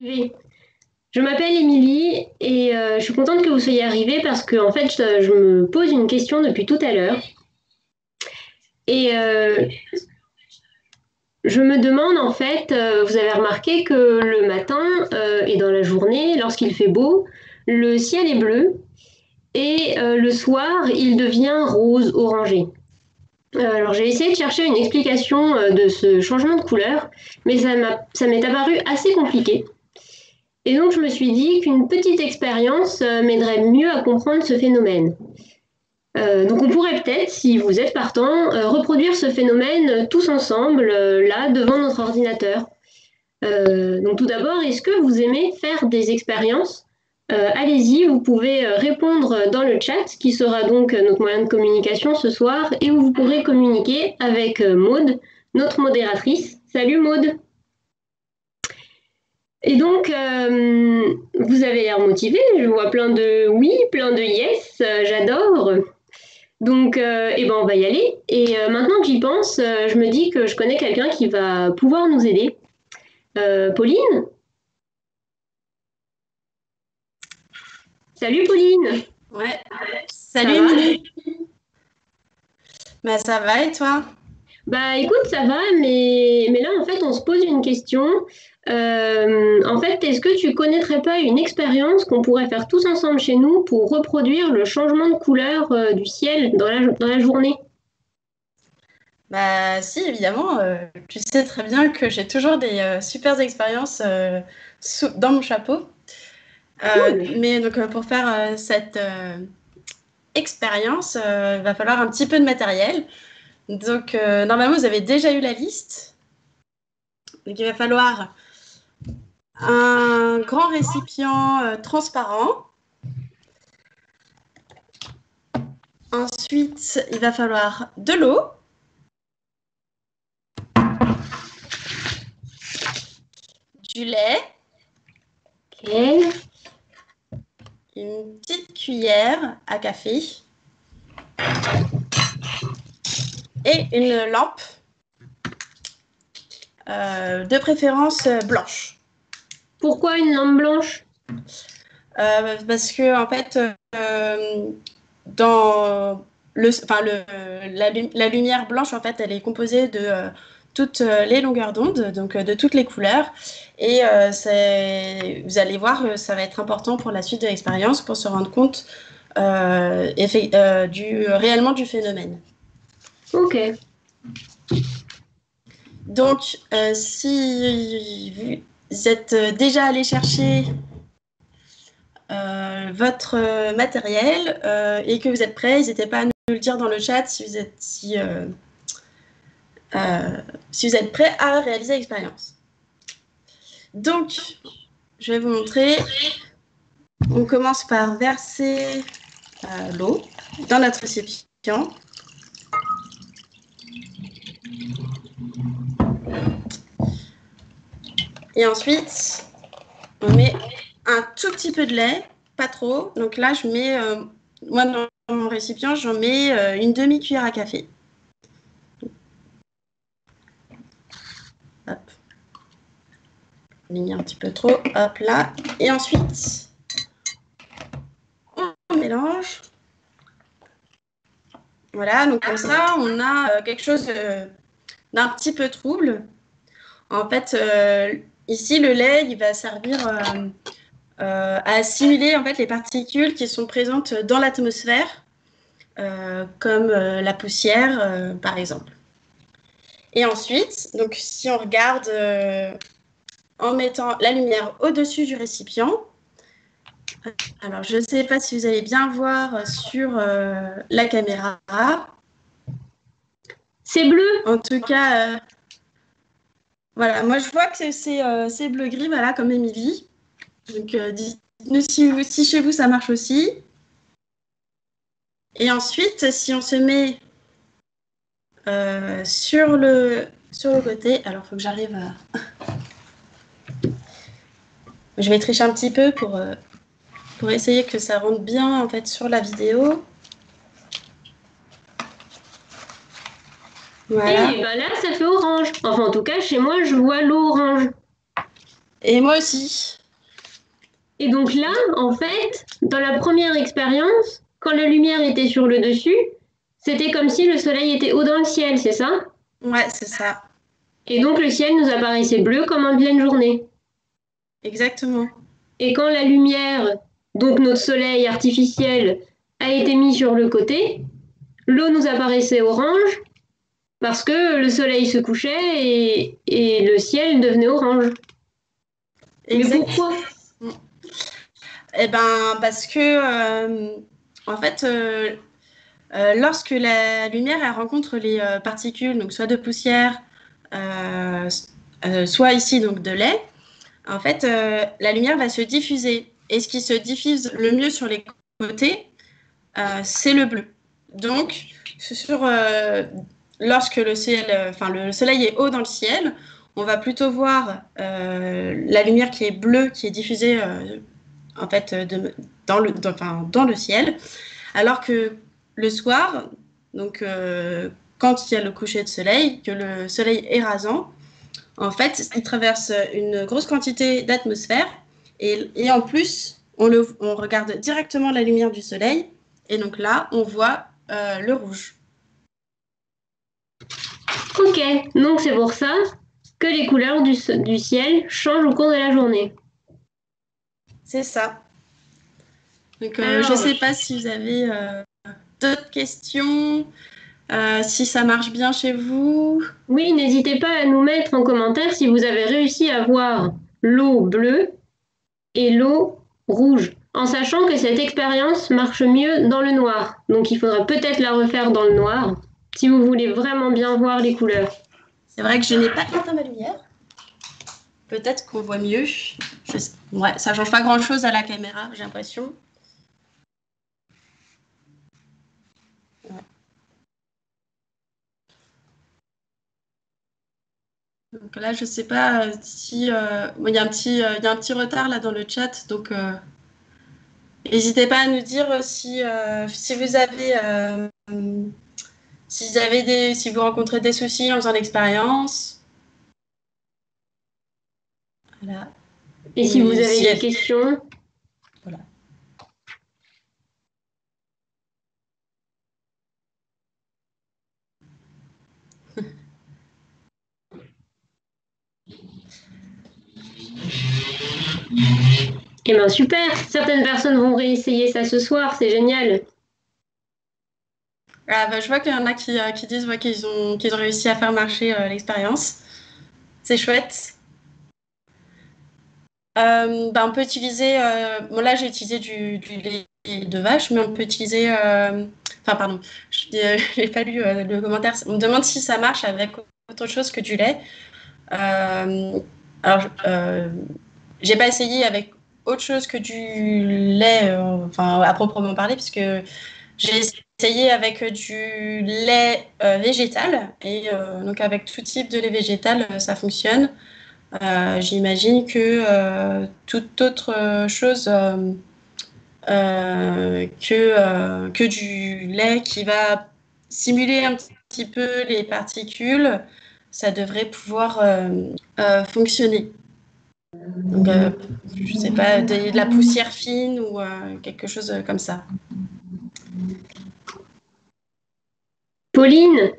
Oui. Je m'appelle Émilie et je suis contente que vous soyez arrivée parce que en fait, je me pose une question depuis tout à l'heure et je me demande en fait, vous avez remarqué que le matin et dans la journée, lorsqu'il fait beau, le ciel est bleu et le soir, il devient rose orangé. Alors j'ai essayé de chercher une explication de ce changement de couleur, mais ça m'est apparu assez compliqué. Et donc je me suis dit qu'une petite expérience m'aiderait mieux à comprendre ce phénomène. Donc on pourrait peut-être, si vous êtes partant, reproduire ce phénomène tous ensemble, là, devant notre ordinateur. Donc tout d'abord, est-ce que vous aimez faire des expériences? Allez-y, vous pouvez répondre dans le chat, qui sera donc notre moyen de communication ce soir, et où vous pourrez communiquer avec Maude, notre modératrice. Salut Maude! Et donc, vous avez l'air motivé, je vois plein de oui, plein de yes, j'adore. Donc, eh ben, on va y aller. Et maintenant que j'y pense, je me dis que je connais quelqu'un qui va pouvoir nous aider. Pauline? Salut Pauline! Ouais. Ça Salut va? Émilie. Bah, ça va et toi? Bah écoute, ça va, mais là en fait on se pose une question. En fait, est-ce que tu connaîtrais pas une expérience qu'on pourrait faire tous ensemble chez nous pour reproduire le changement de couleur du ciel dans la journée? Bah si, évidemment. Tu sais très bien que j'ai toujours des super expériences dans mon chapeau. Cool. Mais donc pour faire cette expérience, il va falloir un petit peu de matériel. Donc normalement, vous avez déjà eu la liste. Donc il va falloir un grand récipient transparent. Ensuite, il va falloir de l'eau. Du lait, Ok. une petite cuillère à café et une lampe, de préférence blanche. Pourquoi une lampe blanche? Parce que en fait, dans la lumière blanche, en fait, elle est composée de toutes les longueurs d'onde, donc de toutes les couleurs. Et vous allez voir, ça va être important pour la suite de l'expérience pour se rendre compte réellement du phénomène. Ok. Donc, si vous êtes déjà allé chercher votre matériel et que vous êtes prêts, n'hésitez pas à nous le dire dans le chat si vous êtes prêts à réaliser l'expérience. Donc, je vais vous montrer. On commence par verser l'eau dans notre récipient. Et ensuite, on met un tout petit peu de lait, pas trop. Donc là, je mets, moi dans mon récipient, j'en mets une demi-cuillère à café. Hop. Mis un petit peu trop, hop là. Et ensuite, on mélange. Voilà, donc comme ça, on a quelque chose d'un petit peu trouble. En fait, ici, le lait, il va servir à assimiler en fait, les particules qui sont présentes dans l'atmosphère, comme la poussière, par exemple. Et ensuite, donc, si on regarde en mettant la lumière au-dessus du récipient, alors je ne sais pas si vous allez bien voir sur la caméra. C'est bleu. En tout cas, voilà, moi je vois que c'est bleu-gris, voilà, comme Émilie. Donc dites-nous si chez vous ça marche aussi. Et ensuite, si on se met sur le côté, alors il faut que j'arrive à... Je vais tricher un petit peu pour essayer que ça rentre bien en fait sur la vidéo. Voilà. Et ben là, ça fait orange. Enfin, en tout cas, chez moi, je vois l'eau orange. Et moi aussi. Et donc là, en fait, dans la première expérience, quand la lumière était sur le dessus, c'était comme si le soleil était haut dans le ciel, c'est ça? Ouais, c'est ça. Et donc le ciel nous apparaissait bleu comme en pleine journée. Exactement. Et quand la lumière, donc notre soleil artificiel, a été mis sur le côté, l'eau nous apparaissait orange parce que le soleil se couchait et le ciel devenait orange. Mais pourquoi? Eh ben, parce que, en fait, lorsque la lumière elle rencontre les particules, donc soit de poussière, euh, soit ici donc de lait, en fait, la lumière va se diffuser. Et ce qui se diffuse le mieux sur les côtés, c'est le bleu. Donc, sur, lorsque le soleil est haut dans le ciel, on va plutôt voir la lumière qui est bleue, qui est diffusée en fait dans le ciel, alors que le soir, donc quand il y a le coucher de soleil, que le soleil est rasant, en fait, il traverse une grosse quantité d'atmosphère et en plus, on regarde directement la lumière du soleil et donc là, on voit le rouge. Ok, donc c'est pour ça que les couleurs du ciel changent au cours de la journée. C'est ça. Donc, je ne Alors, sais pas si vous avez d'autres questions, si ça marche bien chez vous. oui, n'hésitez pas à nous mettre en commentaire si vous avez réussi à voir l'eau bleue et l'eau rouge, en sachant que cette expérience marche mieux dans le noir. Donc il faudra peut-être la refaire dans le noir si vous voulez vraiment bien voir les couleurs. C'est vrai que je n'ai pas éteint ma lumière. Peut-être qu'on voit mieux. Ouais, ça change pas grand-chose à la caméra, j'ai l'impression. Ouais. Donc là, je sais pas si bon, il y a un petit retard là dans le chat, donc n'hésitez pas à nous dire si vous avez si vous rencontrez des soucis en faisant l'expérience. Voilà. Et si vous Oui, avez des questions, voilà. eh bien super, certaines personnes vont réessayer ça ce soir, c'est génial. Ah, bah, je vois qu'il y en a qui disent ouais, qu'ils ont réussi à faire marcher l'expérience. C'est chouette. Bah, on peut utiliser, bon là j'ai utilisé du lait de vache, mais on peut utiliser, enfin pardon, j'ai pas lu le commentaire. On me demande si ça marche avec autre chose que du lait. Euh, alors, j'ai pas essayé avec autre chose que du lait, enfin à proprement parler, puisque j'ai essayé avec du lait végétal et donc avec tout type de lait végétal, ça fonctionne. J'imagine que toute autre chose que du lait qui va simuler un petit peu les particules, ça devrait pouvoir fonctionner. Donc, je ne sais pas, de la poussière fine ou quelque chose comme ça. Pauline,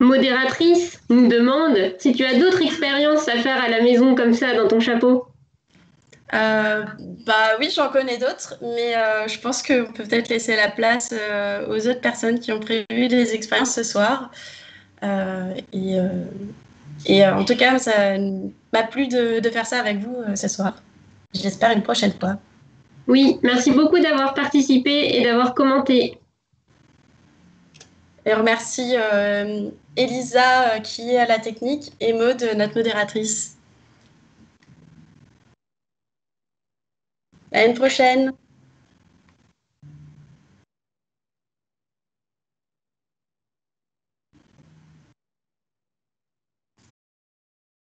modératrice, nous demande si tu as d'autres expériences à faire à la maison comme ça dans ton chapeau. Bah oui, j'en connais d'autres, mais je pense qu'on peut peut-être laisser la place aux autres personnes qui ont prévu des expériences ce soir. Euh, et euh, en tout cas, ça m'a plu de faire ça avec vous ce soir. J'espère une prochaine fois. Oui, merci beaucoup d'avoir participé et d'avoir commenté. Et on remercie Elisa qui est à la technique et Maud, notre modératrice. À une prochaine.